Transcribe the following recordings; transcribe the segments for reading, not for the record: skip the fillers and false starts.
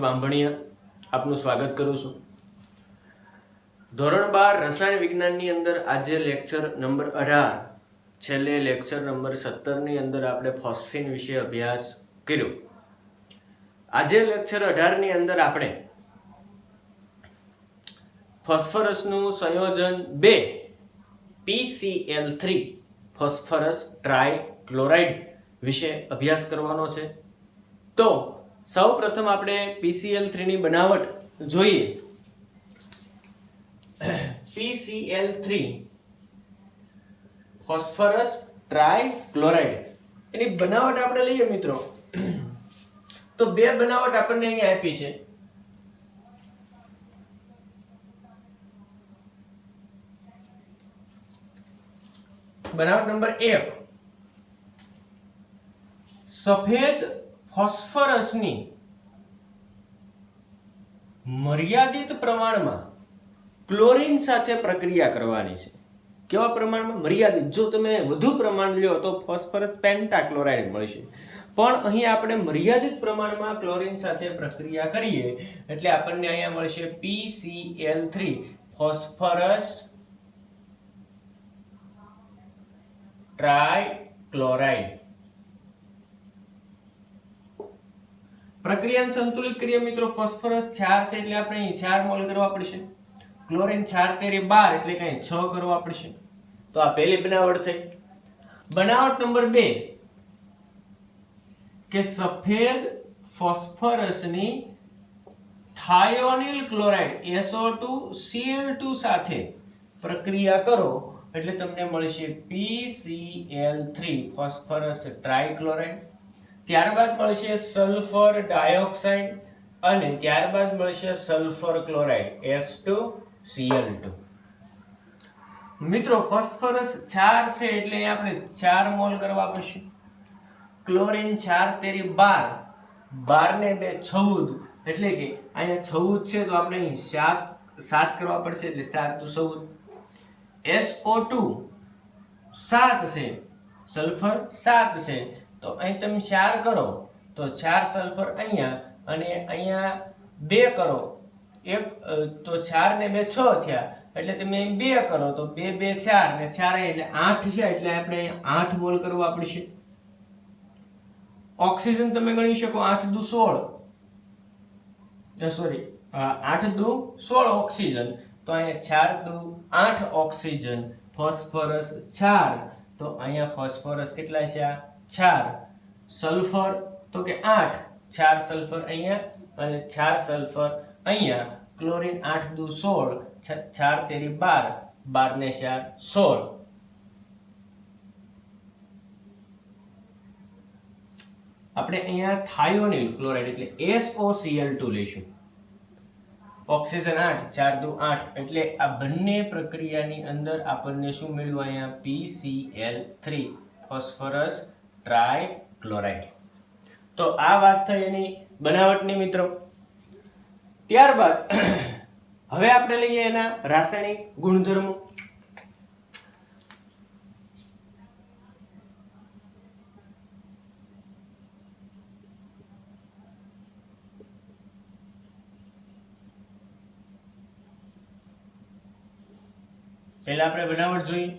બાંભણિયા આપનું સ્વાગત કરું છું। ધોરણ 12 રસાયણ વિજ્ઞાનની અંદર આજે લેક્ચર નંબર 18 છેલ્લે લેક્ચર નંબર 17 ની અંદર આપણે ફોસ્ફેન વિશે અભ્યાસ કર્યો। આજે લેક્ચર 18 ની અંદર આપણે ફોસ્ફરસનું સંયોજન 2 PCl3 ફોસ્ફરસ ટ્રાઇક્લોરાઇડ વિશે અભ્યાસ કરવાનો છે। તો સૌપ્રથમ આપણે PCl3 ની બનાવટ જોઈએ। PCl3 ફોસ્ફરસ ટ્રાઇક્લોરાઇડ એની બનાવટ આપણે લઈએ મિત્રો તો બે બનાવટ આપણને અહીં આપી છે। બનાવટ નંબર 1 સફેદ ફોસ્ફરસની મર્યાદિત પ્રમાણમાં ક્લોરીન સાથે પ્રક્રિયા કરવાની છે। કેવા પ્રમાણમાં? મર્યાદિત। જો તમે વધુ પ્રમાણ લ્યો તો ફોસ્ફરસ પેન્ટાક્લોરાઇડ મળશે, પણ અહીં આપણે મર્યાદિત પ્રમાણમાં ક્લોરીન સાથે પ્રક્રિયા કરીએ એટલે આપણને અહીંયા મળશે PCl3 ફોસ્ફરસ ટ્રાઇક્લોરાઇડ। પ્રક્રિયાને સંતુલિત કરીએ મિત્રો, ફોસ્ફરસ 4 છે એટલે આપણે અહીં 4 મોલ કરવા પડશે, ક્લોરીન 4 તેરી 12 એટલે કે 6 કરવા પડશે। તો આ પહેલી બનાવટ થઈ। બનાવટ નંબર 2 કે સફેદ ફોસ્ફરસની થાયોનિલ ક્લોરાઇડ SO2Cl2 સાથે પ્રક્રિયા કરો એટલે તમને મળશે PCl3 ફોસ્ફરસ ટ્રાઇક્લોરાઇડ। ત્યારબાદ મળશે સલ્ફર ડાયોક્સાઇડ અને ત્યારબાદ મળશે સલ્ફર ક્લોરાઇડ S2Cl2। મિત્રો ફોસ્ફરસ 4 છે એટલે આપણે 4 મોલ કરવા પડશે, ક્લોરીન 4 તેરી 12 12 ને 2 14 એટલે કે અહીંયા 14 છે તો આપણે અહીં 7 કરવા પડશે એટલે 7 દુ 14। SO2 7 છે, સલ્ફર 7 છે તો અહીં તમે 4 કરો તો 4 સલ્ફર અહીંયા અને અહીંયા 2 કરો, એક તો 4 ને 2 6 થયા એટલે તમે 2 કરો તો 2 2 4 ને 4 એટલે 8 છે એટલે આપણે 8 મોલ કરવા પડશે। ઓક્સિજન તમે ગણી શકો 8 દુ 16 સોરી 8 દુ 16 ઓક્સિજન તો અહીંયા 4 દુ 8 ઓક્સિજન, ફોસ્ફરસ 4 તો અહીંયા ફોસ્ફરસ કેટલા છે? 4। સલ્ફર તો કે 8, 4 સલ્ફર અહીંયા અને 4 સલ્ફર અહીંયા, ક્લોરીન 8 દુ 16 4 તેરી 12 12 ને 4 16। આપણે અહીંયા થાયોનિલ ક્લોરાઇડ એટલે SOCl2 લઈશું। ઓક્સિજન 8 4 દુ 8 એટલે આ બંને પ્રક્રિયાની અંદર આપણને શું મળ્યું? અહીંયા PCl3 ફોસ્ફરસ ટ્રાઇક્લોરાઇડ। તો આ વાત થઈ એની બનાવટની મિત્રો। ત્યારબાદ હવે આપણે લઈએ એના રાસાયણિક ગુણધર્મો। પહેલા આપણે બનાવટ જોઈએ।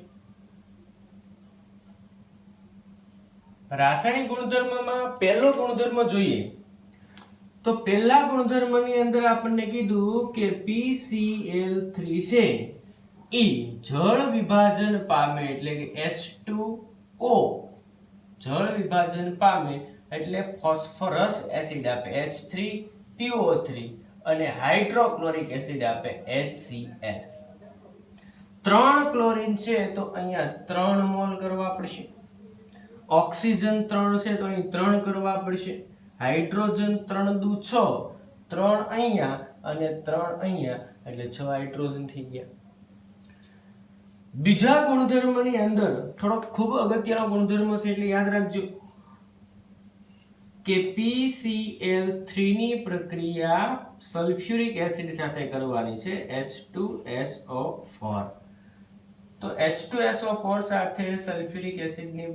રાસાયણિક ગુણધર્મમાં પહેલો ગુણધર્મ જોઈએ તો પહેલા ગુણધર્મની અંદર આપણને કીધું કે PCl3 છે ઈ જળ વિભાજન પામે એટલે કે H2O જળ વિભાજન પામે એટલે ફોસ્ફરસ એસિડ આપે H3PO3 અને હાઇડ્રોક્લોરિક એસિડ આપે HCl। 3 ક્લોરીન છે તો અહીંયા 3 મોલ કરવા પડશે, ઓક્સિજન 3 છે તો અહીં 3 કરવા પડશે, હાઇડ્રોજન 3 દુ 6 3 અહીંયા અને 3 અહીંયા એટલે 6 હાઇડ્રોજન થઈ ગયા। બીજા ગુણધર્મની અંદર થોડો ખૂબ અગત્યનો ગુણધર્મ છે એટલે યાદ રાખજો કે PCl3 ની પ્રક્રિયા સલ્ફ્યુરિક એસિડ સાથે કરવાની છે H2SO4। તો H2SO4 સાથે સલ્ફ્યુરિક એસિડની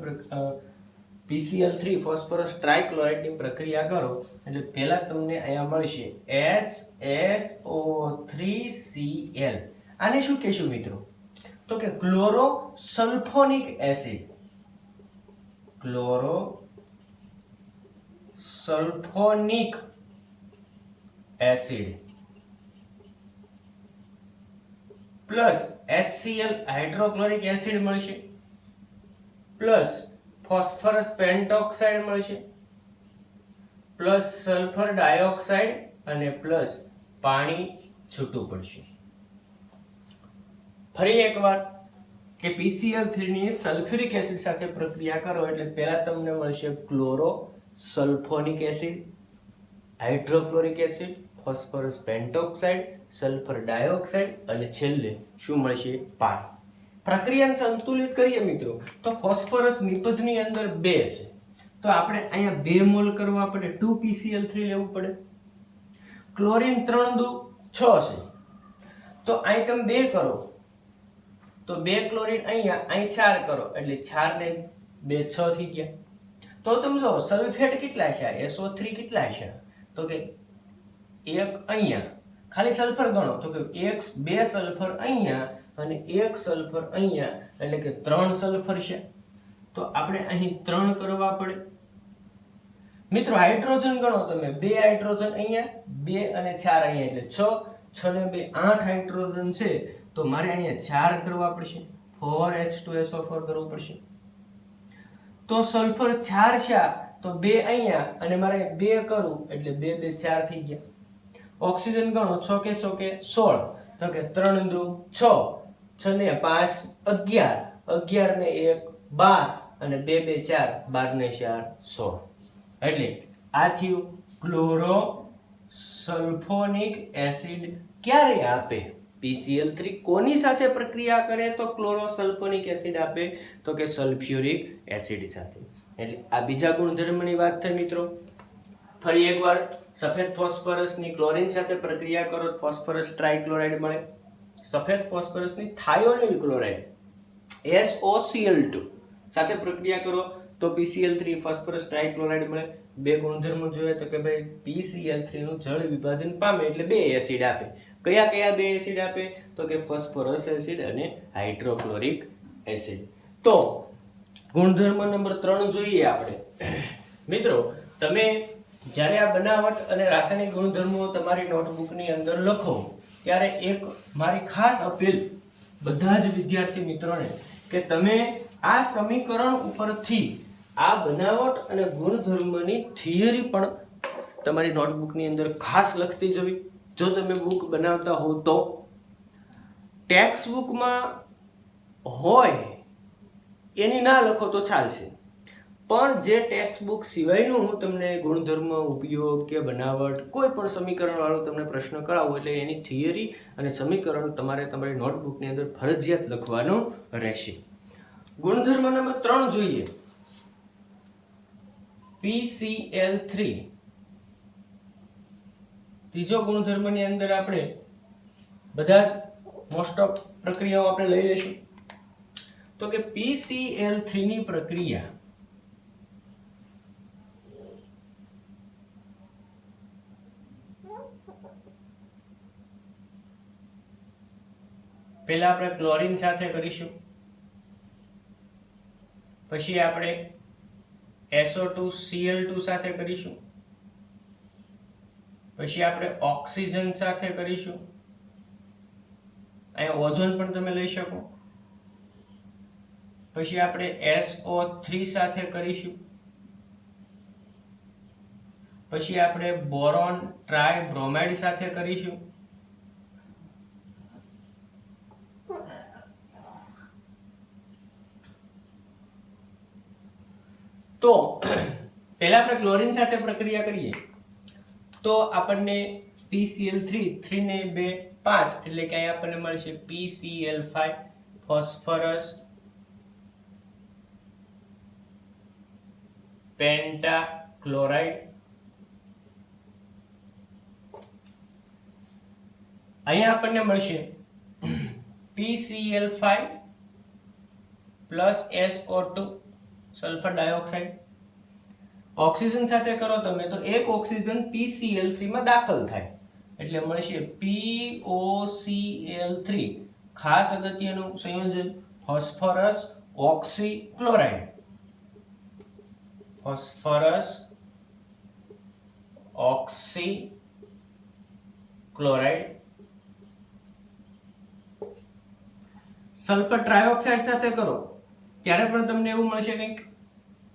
PCl3 ફોસ્ફરસ ટ્રાયક્લોરાઇડ ની પ્રક્રિયા કરો એટલે પહેલા તમને અહીંયા મળશે HSO3Cl. આને શું કહેશું મિત્રો? તો કે chloro sulphonic acid. Chloro sulphonic acid plus HCl hydrochloric acid મળશે, પ્લસ ફોસ્ફરસ પેન્ટોક્સાઇડ મળશે, પ્લસ સલ્ફર ડાયોક્સાઇડ અને પ્લસ પાણી છૂટું પડશે. ફરી એકવાર કે PCl3 ની સલ્ફ્યુરિક એસિડ સાથે પ્રક્રિયા કરો એટલે પહેલા તમને મળશે chlorosulphonic acid, hydrochloric acid, phosphorus pentoxide, sulphur dioxide અને છેલ્લે શું મળશે? પાણી. પ્રક્રિયાને સંતુલિત કરીએ મિત્રો તો ફોસ્ફરસ નિપજની અંદર 2 છે તો આપણે અહીંયા 2 મોલ કરવા પડે 2 PCl3 લેવું પડે. ક્લોરીન 3 દુ 6 છે તો અહીં તમે 2 કરો તો 2 ક્લોરીન અહીંયા, અહીં 4 કરો એટલે 4 ને 2 6 થઈ ગયા. તો તમે જો સલ્ફેટ કેટલા છે? SO3 કેટલા છે? તો કે 1 અહીંયા, ખાલી સલ્ફર ગણો તો કે 2 સલ્ફર અહીંયા અને 1 સલ્ફર અહીંયા એટલે કે 3 સલ્ફર છે. તો આપણે અહીં 3 કરવા પડે. મિત્રો હાઇડ્રોજન ગણો તમે, 2 હાઇડ્રોજન અહીંયા, 2 અને 4 અહીંયા એટલે 6, 6 ને 2 8 હાઇડ્રોજન છે તો મારે અહીંયા 4 કરવા પડશે, 4H2SO4 કરવું પડશે. તો સલ્ફર 4 છે તો 2 અહીંયા અને મારે 2 કરું એટલે 2 2 4 થઈ ગયા. ઓક્સિજન ગણો 6 કે 16 તો કે 3 દુ 6, 6 ને 5 11, 11 ને 1 12 અને 2 2 4, 12 ને 4 16. એટલે આ થયું ક્લોરો સલ્ફોનિક એસિડ. ક્યારે આપે? PCl3 કોની સાથે પ્રક્રિયા કરે તો ક્લોરો સલ્ફોનિક એસિડ આપે? તો કે સલ્ફ્યુરિક એસિડ સાથે. એટલે આ બીજા ગુણધર્મની વાત થઈ મિત્રો. ફરી એકવાર સફેદ ફોસ્ફરસની ક્લોરીન સાથે પ્રક્રિયા કરો તો ફોસ્ફરસ ટ્રાયક્લોરાઇડ મળે. સફેદ ફોસ્ફરસની થાયોનિલ ક્લોરાઇડ SOCl2 સાથે પ્રક્રિયા કરો તો PCl3 ફોસ્ફરસ ટ્રાયક્લોરાઇડ મળે. 2 ગુણધર્મો જોઈએ તો કે ભાઈ PCl3 નું જળ વિભાજન પામે એટલે 2 એસિડ આપે. કયા કયા 2 એસિડ આપે? તો કે ફોસ્ફરસ એસિડ અને હાઇડ્રોક્લોરિક એસિડ. તો ગુણધર્મ નંબર 3 જોઈએ આપણે. મિત્રો તમે જ્યારે આ બનાવટ અને રાસાયણિક ગુણધર્મો તમારી નોટબુકની અંદર લખો ત્યારે એક મારી ખાસ અપીલ બધા જ વિદ્યાર્થી મિત્રોને કે તમે આ સમીકરણ ઉપરથી આ બનાવટ અને ગુણધર્મની થિયરી પણ તમારી નોટબુકની અંદર ખાસ લખતી જવી. જો તમે બુક બનાવતા હો તો ટેક્સ્ટ બુકમાં હોય એની ના લખો તો ચાલશે, પણ જે ટેક્સ્ટ બુક સિવાયનું હું તમને ગુણધર્મ, ઉપયોગ કે બનાવટ કોઈ પણ સમીકરણ વાળો તમને પ્રશ્ન કરાવું એટલે એની થિયરી અને સમીકરણ તમારે તમારી નોટબુકની અંદર ફરજિયાત લખવાનું રહેશે. ગુણધર્મ નંબર 3 જોઈએ. PCl3 ત્રીજો ગુણધર્મની અંદર આપણે બધા જ મોસ્ટ ઓફ પ્રક્રિયાઓ આપણે લઈ લઈશું. તો કે PCl3 ની પ્રક્રિયા પહેલા આપણે ક્લોરીન સાથે કરીશું, પછી આપણે SO2Cl2 સાથે કરીશું, પછી આપણે ઓક્સિજન સાથે કરીશું. અહીંયા ઓઝોન પણ તમે લઈ શકો. પછી આપણે SO3 સાથે કરીશું. પછી આપણે બોરોન ટ્રાયબ્રોમાઇડ સાથે કરીશું. તો પહેલા આપણે ક્લોરીન સાથે પ્રક્રિયા કરીએ તો આપણને PCl3 3 ને 2 5 એટલે કે અહીંયા આપણને મળશે PCl5 ફોસ્ફરસ પેન્ટાક્લોરાઇડ. અહીંયા આપણને મળશે PCl5 plus SO2 sulphur dioxide oxygen સાથે કરો તમે તો એક ઓક્સિજન PCl3 માં દાખલ થાય એટલે મળશે POCl3 ખાસ અગત્યનું સંયોજન phosphorus oxychloride phosphorus oxychloride sulphur trioxide સાથે કરો ત્યારે પણ તમને એવું મળશે કંઈક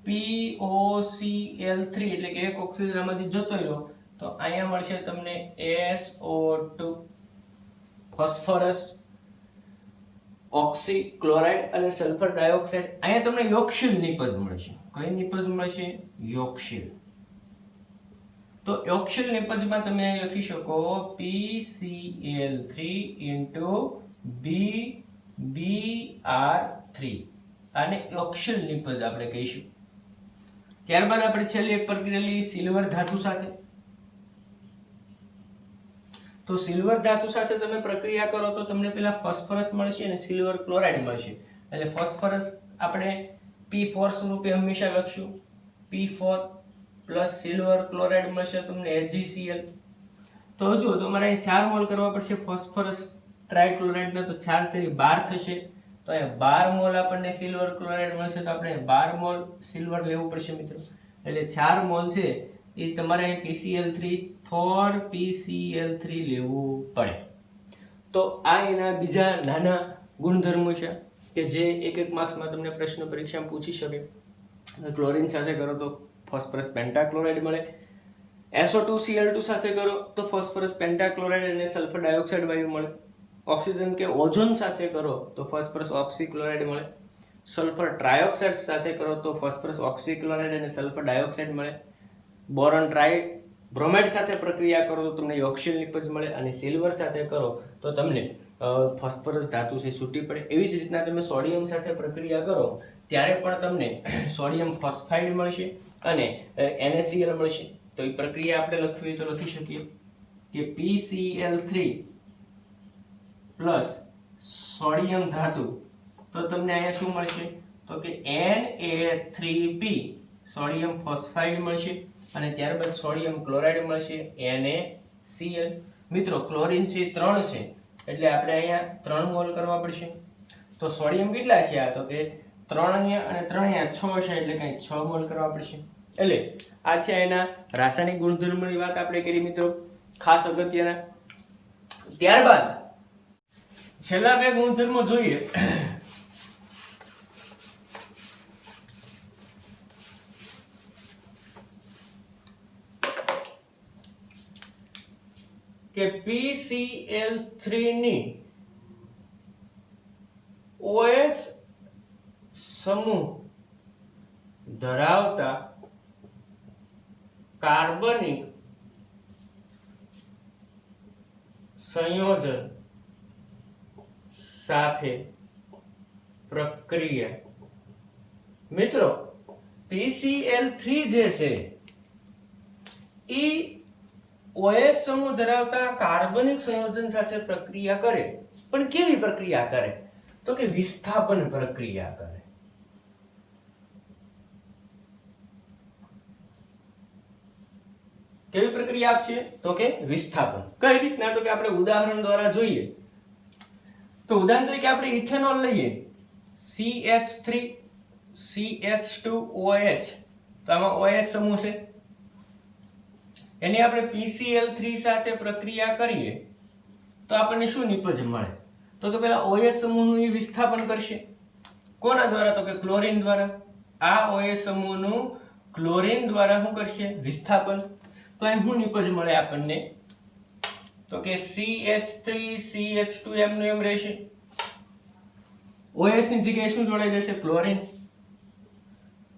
POCl3 એટલે કે એક ઓક્સિજન આમાંથી જતો રહ્યો તો અહીંયા મળશે તમને SO2 ફોસ્ફરસ ઓક્સીક્લોરાઇડ અને સલ્ફર ડાયોક્સાઇડ અહીંયા તમને યોગશીલ નિપજ મળશે કઈ નિપજ મળશે યોગશીલ તો યોગશીલ નિપજમાં તમે લખી શકો PCl3 BBr3 આને યોગશીલ નિપજ આપણે કહીશું ત્યારબાદ આપણે છેલ્લી એક પ્રક્રિયા લઈએ સિલ્વર ધાતુ સાથે તો સિલ્વર ધાતુ સાથે તમે પ્રક્રિયા કરો તો તમને પેલા ફોસ્ફરસ મળશે અને સિલ્વર ક્લોરાઇડ મળશે એટલે ફોસ્ફરસ આપણે P4 સ્વરૂપે હંમેશા લખશું P4 પ્લસ સિલ્વર ક્લોરાઇડ મળશે તમને HgCl તો હજુ તમારે અહીં 4 મોલ કરવા પડશે ફોસ્ફરસ ટ્રાઇક્લોરાઇડના તો 4 તેરી 12 થશે તો અહીંયા 12 મોલ આપણને સિલ્વર ક્લોરાઇડ મળશે તો આપણે 12 મોલ સિલ્વર લેવું પડશે મિત્રો એટલે 4 મોલ છે એ તમારે અહીં PCl3 4PCl3 લેવું પડે તો આ એના બીજા નાના ગુણધર્મો છે કે જે એક માર્ક્સમાં તમને પ્રશ્ન પરીક્ષામાં પૂછી શકે ક્લોરીન સાથે કરો તો ફોસ્ફરસ પેન્ટાક્લોરાઇડ મળે SO2Cl2 સાથે કરો તો ફોસ્ફરસ પેન્ટાક્લોરાઇડ અને સલ્ફર ડાયોક્સાઇડ વાયુ મળે ઓક્સિજન કે ઓઝોન સાથે કરો તો ફોસ્ફરસ ઓક્સીક્લોરાઇડ મળે સલ્ફર ટ્રાયોક્સાઇડ સાથે કરો તો ફોસ્ફરસ ઓક્સીક્લોરાઇડ અને સલ્ફર ડાયોક્સાઇડ મળે બોરોન ટ્રાઇ બ્રોમાઇડ સાથે પ્રક્રિયા કરો તો તમને યોગશીલ નિપજ મળે અને સિલ્વર સાથે કરો તો તમને ફોસ્ફરસ ધાતુ છે છૂટી પડે એવી જ રીતના તમે સોડિયમ સાથે પ્રક્રિયા કરો ત્યારે પણ તમને સોડિયમ ફોસ્ફાઇડ મળશે અને NaCl મળશે તો એ પ્રક્રિયા આપણે લખવી હોય તો લખી શકીએ કે PCl3 પ્લસ સોડિયમ ધાતુ તો તમને અહીંયા શું મળશે તો કે Na3P સોડિયમ ફોસ્ફાઇડ મળશે અને ત્યારબાદ સોડિયમ ક્લોરાઇડ મળશે NaCl મિત્રો ક્લોરીન છે 3 છે એટલે આપણે અહીંયા 3 મોલ કરવા પડશે તો સોડિયમ કેટલા છે આ તો કે 3 અહીંયા અને 3 અહીંયા 6 છે એટલે કંઈ 6 મોલ કરવા પડશે એટલે આ છે એના રાસાયણિક ગુણધર્મોની વાત આપણે કરી મિત્રો ખાસ અગત્યના ત્યારબાદ છેલ્લા બે ગુણધર્મો જોઈએ કે PCl3 ની OH સમૂહ ધરાવતા કાર્બનિક સંયોજન સાથે પ્રક્રિયા મિત્રો PCl3 જે છે ઈ OH સમૂહ ધરાવતા કાર્બનિક સંયોજન સાથે પ્રક્રિયા કરે પણ કેવી પ્રક્રિયા કરે તો કે વિસ્થાપન પ્રક્રિયા કરે કેવી પ્રક્રિયા આપશે તો કે વિસ્થાપન કઈ રીતના તો કે આપણે ઉદાહરણ દ્વારા જોઈએ તો ઉદાહરણ તરીકે આપણે ઇથેનોલ લઈએ CH3 CH2OH તો આમાં OH સમૂહ છે એની આપણે PCl3 સાથે પ્રક્રિયા કરીએ તો આપણને શું નિપજ મળે તો કે પહેલા OH સમૂહનું એ વિસ્થાપન કરશે કોના દ્વારા તો કે ક્લોરીન દ્વારા આ OH સમૂહનું ક્લોરીન દ્વારા શું કરશે વિસ્થાપન તો અહીં શું નિપજ મળે આપણને તો કે CH3 CH2 એમનું એમ રહેશે OH ની જગ્યાએ શું જોડાઈ જશે ક્લોરીન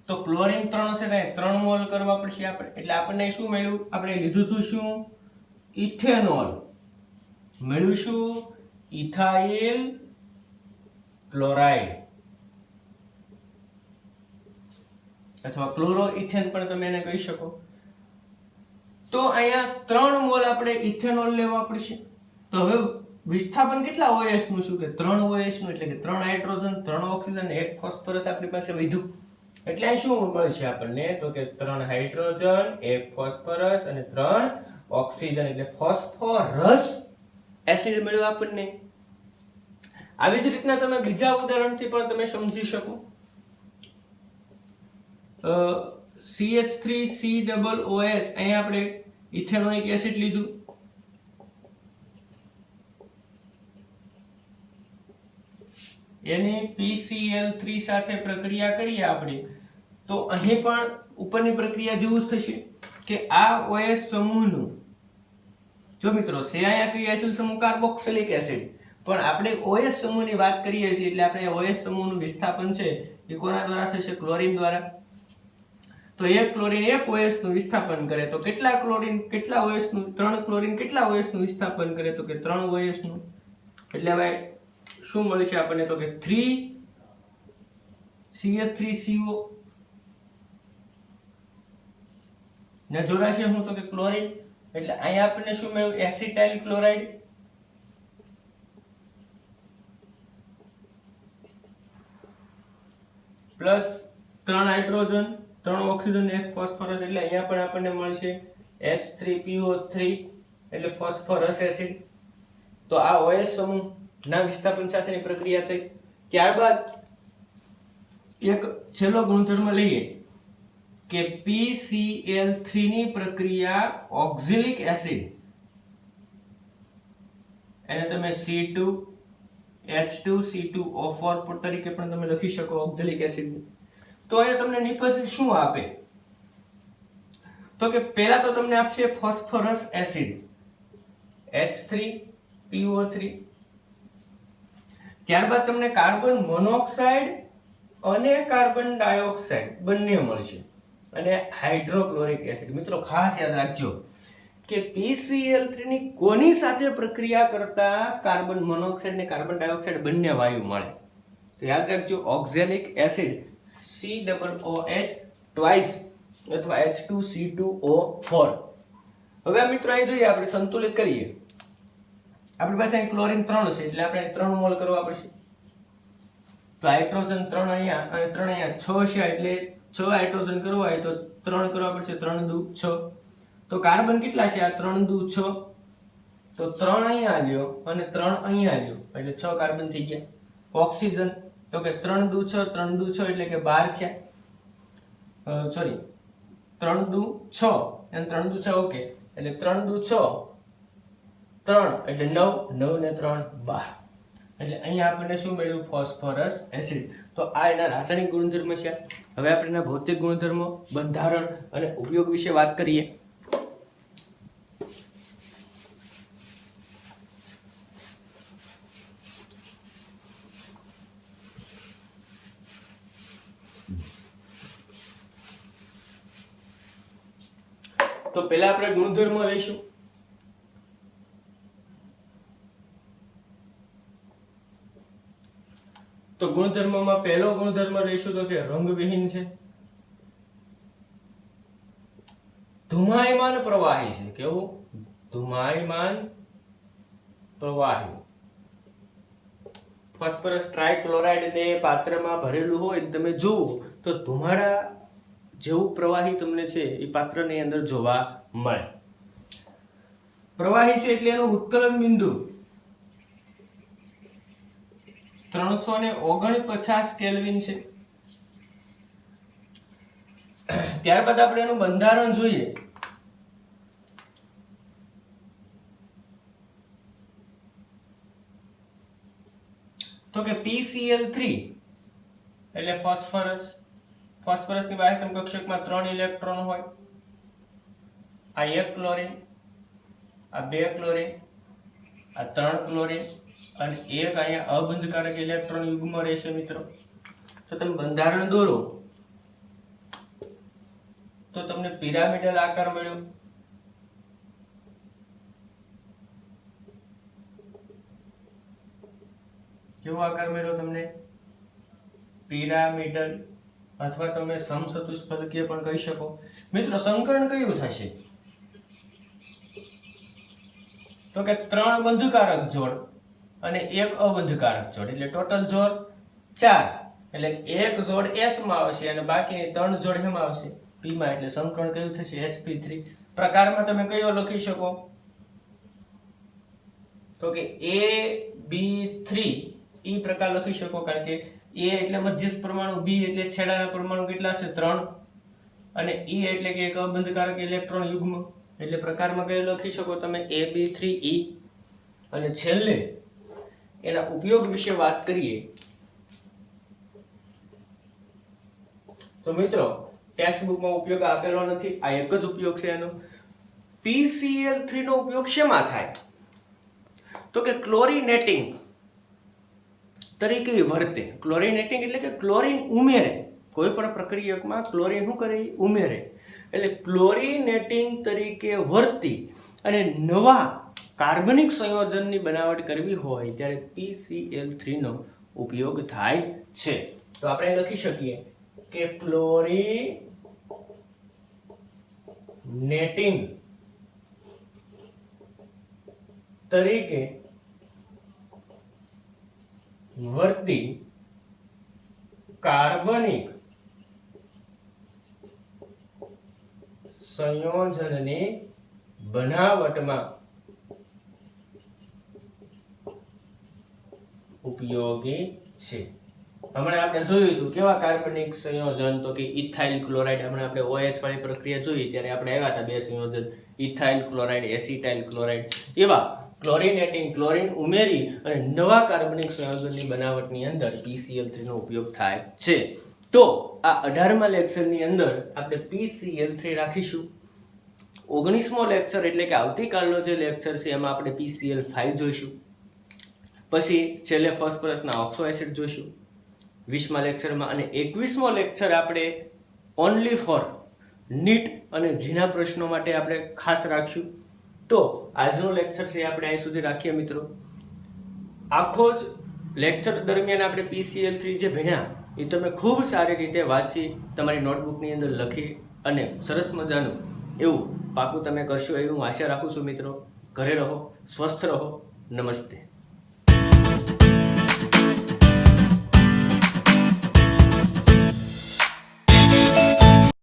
તો ક્લોરીન 3 છે ને 3 મોલ કરવા પડશે આપણે એટલે આપણને શું મળ્યું આપણે લીધું હતું શું ઇથેનોલ મળ્યું શું ઇથાઇલ ક્લોરાઇડ અથવા ક્લોરોઇથેન પણ તમે એને કહી શકો તો અહીંયા 3 મોલ આપણે ઇથેનોલ લેવા પડશે તો હવે વિસ્થાપન કેટલા OH નું શું કે 3 OH નું એટલે કે 3 હાઇડ્રોજન 3 ઓક્સિજન 1 ફોસ્ફરસ આપણી પાસે વધ્યું એટલે અહીં શું મળશે આપણને તો કે 3 હાઇડ્રોજન 1 ફોસ્ફરસ અને 3 ઓક્સિજન એટલે ફોસ્ફોરસ એસિડ મળ્યો આપણને. આવી જ રીતના તમે બીજા ઉદાહરણથી પણ તમે સમજી શકો. CH3COOH અહીં આપણે ઇથેનોઇક એસિડ લીધું. એની PCl3 સાથે પ્રક્રિયા કરીએ આપણે તો અહીં પણ ઉપરની પ્રક્રિયા જેવું જ થશે કે આ OH સમૂહનું જો મિત્રો છે અહીંયા કઈ એસિડ સમૂહ કાર્બોક્સિલિક એસિડ પણ આપણે OH સમૂહની વાત કરીએ છીએ એટલે આપણે OH સમૂહનું વિસ્થાપન છે એ કોના દ્વારા થશે ક્લોરીન દ્વારા. તો એક ક્લોરીન એક OH નું વિસ્થાપન કરે તો કેટલા ક્લોરીન કેટલા OH નું 3 ક્લોરીન કેટલા OH નું વિસ્થાપન કરે તો કે 3 OH નું. એટલે હવે શું મળશે આપણને તો કે 3 CH3CO ને જોડાશે હું તો કે ક્લોરીન એટલે અહીંયા આપણને શું મળ્યું acetyl chloride plus 3 hydrogen 3 oxygen 1 phosphorus એટલે અહીંયા પણ આપણને મળશે H3PO3 એટલે ફોસ્ફરસ એસિડ. તો આ OH સમૂહ ના વિસ્થાપન સાથેની પ્રક્રિયા થઈ. ત્યારબાદ એક છેલ્લો ગુણધર્મ લઈએ કે PCl3 ની પ્રક્રિયા ઓક્ઝેલિક એસિડ એને તમે C2H2C2O4 તરીકે પણ તમે લખી શકો ઓક્ઝેલિક એસિડ. તો અહીંયા તમને નિપજ શું આપે તો કે પહેલા તો તમને આપશે ફોસ્ફરસ એસિડ H3PO3 ત્યારબાદ તમને કાર્બન મોનોક્સાઇડ અને કાર્બન ડાયોક્સાઇડ બંને મળશે અને હાઇડ્રોક્લોરિક એસિડ. મિત્રો ખાસ યાદ રાખજો કે PCl3 ની કોની સાથે પ્રક્રિયા કરતા કાર્બન મોનોક્સાઇડ ને કાર્બન ડાયોક્સાઇડ બંને વાયુ મળે. તો યાદ રાખજો ઓક્ઝેલિક એસિડ COOH ટ્વાઇસ અથવા H2C2O4. હવે આ મિત્રો અહીં જોઈએ આપણે સંતુલિત કરીએ. આપણી પાસે અહીં ક્લોરીન 3 છે એટલે આપણે 3 મોલ કરવા પડશે. તો હાઇડ્રોજન 3 અહીંયા અને 3 અહીંયા 6 છે એટલે 6 હાઇડ્રોજન કરવા હોય તો 3 કરવા પડશે 3 દુ 6. તો કાર્બન કેટલા છે આ 3 દુ 6 તો 3 અહીંયા લ્યો અને 3 અહીંયા લ્યો એટલે 6 કાર્બન થઈ ગયા. ઓક્સિજન તો કે 3 દુ 6 3 દુ 6 એટલે કે 12 થયા. સોરી 3 દુ 6 અને 3 દુ 6 ઓકે એટલે 3 દુ 6 3 એટલે 9 9 ને 3 12 એટલે અહીંયા આપણને શું મળ્યું ફોસ્ફરસ એસિડ. તો આ એના રાસાયણિક ગુણધર્મ છે. હવે આપણે એના ભૌતિક ગુણધર્મો બંધારણ અને ઉપયોગ વિશે વાત કરીએ. તો પહેલા આપણે ગુણધર્મો લઈશું. તો ગુણધર્મમાં પહેલો ગુણધર્મ લઈશું તો કે રંગવિહીન છે, ધુમાયમાન પ્રવાહી છે. કેવું? ધુમાયમાન પ્રવાહી. ફોસ્ફરસ ટ્રાઇક્લોરાઇડ ને પાત્રમાં ભરેલું હોય તમે જુઓ તો ધુમાડા જેવું પ્રવાહી તમને છે એ પાત્રની અંદર જોવા મળે. પ્રવાહી છે એટલે એનું ઉત્કલન બિંદુ 349 કેલ્વિન છે. ત્યારબાદ આપણે એનું બંધારણ જોઈએ. તો કે PCl3 એટલે ફોસ્ફરસ. ફોસ્ફરસની બાહ્યતમ કક્ષકમાં 3 ઇલેક્ટ્રોન હોય. આ 1 ક્લોરીન, આ 2 ક્લોરીન, આ 3 ક્લોરીન અને એક અહીંયા અબંધકારક ઇલેક્ટ્રોન યુગ્મ રહેશે મિત્રો. તો તમે બંધારણ દોરો તો તમને પિરામિડલ આકાર મળ્યો. કેવો આકાર મળ્યો તમને? પિરામિડલ અથવા તમે સમચતુષ્ફલકીય પણ કહી શકો. મિત્રો સંકરણ કયું થશે? તો કે 3 બંધકારક જોડ અને 1 અબંધકારક જોડ એટલે ટોટલ જોડ 4 એટલે એક જોડ S માં આવશે અને બાકીની 3 જોડ એમાં આવશે P માં, એટલે સંકરણ કયું થશે sp3. પ્રકારમાં તમે કયો લખી શકો તો કે AB3 ઈ પ્રકાર લખી શકો, કારણ કે A એટલે મધ્યસ્થ પરમાણુ, B એટલે છેડાના પરમાણુ કેટલા છે 3 અને E એટલે કે એક અબંધકારક ઇલેક્ટ્રોન યુગ્મ, એટલે પ્રકારમાં કયો લખી શકો તમે AB3E. અને છેલ્લે એના ઉપયોગ વિશે વાત કરીએ તો મિત્રો ટેક્સ્ટ બુકમાં ઉપયોગ આપેલો નથી, આ એક જ ઉપયોગ છે એનો. PCl3 નો ઉપયોગ શેમાં થાય તો કે ક્લોરિનેટિંગ તરીકે વર્તે. ક્લોરિનેટિંગ એટલે કે ક્લોરીન ઉમેરે, કોઈ પણ પ્રક્રિયકમાં ક્લોરીન શું કરે ઉમેરે, એટલે ક્લોરિનેટિંગ તરીકે વર્તી અને નવા કાર્બનિક સંયોજનની બનાવટ કરવી હોય ત્યારે PCl3 નો ઉપયોગ થાય છે. તો આપણે લખી શકીએ કે ક્લોરિનેટિંગ તરીકે વર્તી કાર્બનિક સંયોજનની બનાવટમાં ઉપયોગી છે. હમણાં આપણે જોયું હતું કેવા કાર્બનિક સંયોજન, તો કે ઇથાઇલ ક્લોરાઇડ. હમણાં આપણે OH વાળી પ્રક્રિયા જોઈ ત્યારે આપણે આવ્યા હતા બે સંયોજન, ઇથાઇલ ક્લોરાઇડ, એસિટાઇલ ક્લોરાઇડ. એવા ક્લોરિનેટિંગ ક્લોરીન ઉમેરી અને નવા કાર્બનિક સંયોજનની બનાવટની અંદર PCl3 નો ઉપયોગ થાય છે. તો આ 18મા લેક્ચરની અંદર આપણે PCl3 રાખીશું. 19મો લેક્ચર એટલે કે આવતીકાલનો જે લેક્ચર છે એમાં આપણે PCl5 જોઈશું. પછી છેલ્લે ફોસ્ફરસના ઓક્સો એસિડ જોઈશું 20મા લેક્ચરમાં, અને 21મો લેક્ચર આપણે ઓનલી ફોર નીટ અને જીના પ્રશ્નો માટે આપણે ખાસ રાખશું. તો આજનો લેક્ચર છે આપણે અહીં સુધી રાખીએ મિત્રો. આખો જ લેક્ચર દરમિયાન આપણે PCl3 જે ભણ્યા એ તમે ખૂબ સારી રીતે વાંચી તમારી નોટબુકની અંદર લખી અને સરસ મજાનું એવું પાકું તમે કરશો એવી હું આશા રાખું છું મિત્રો. ઘરે રહો, સ્વસ્થ રહો. નમસ્તે.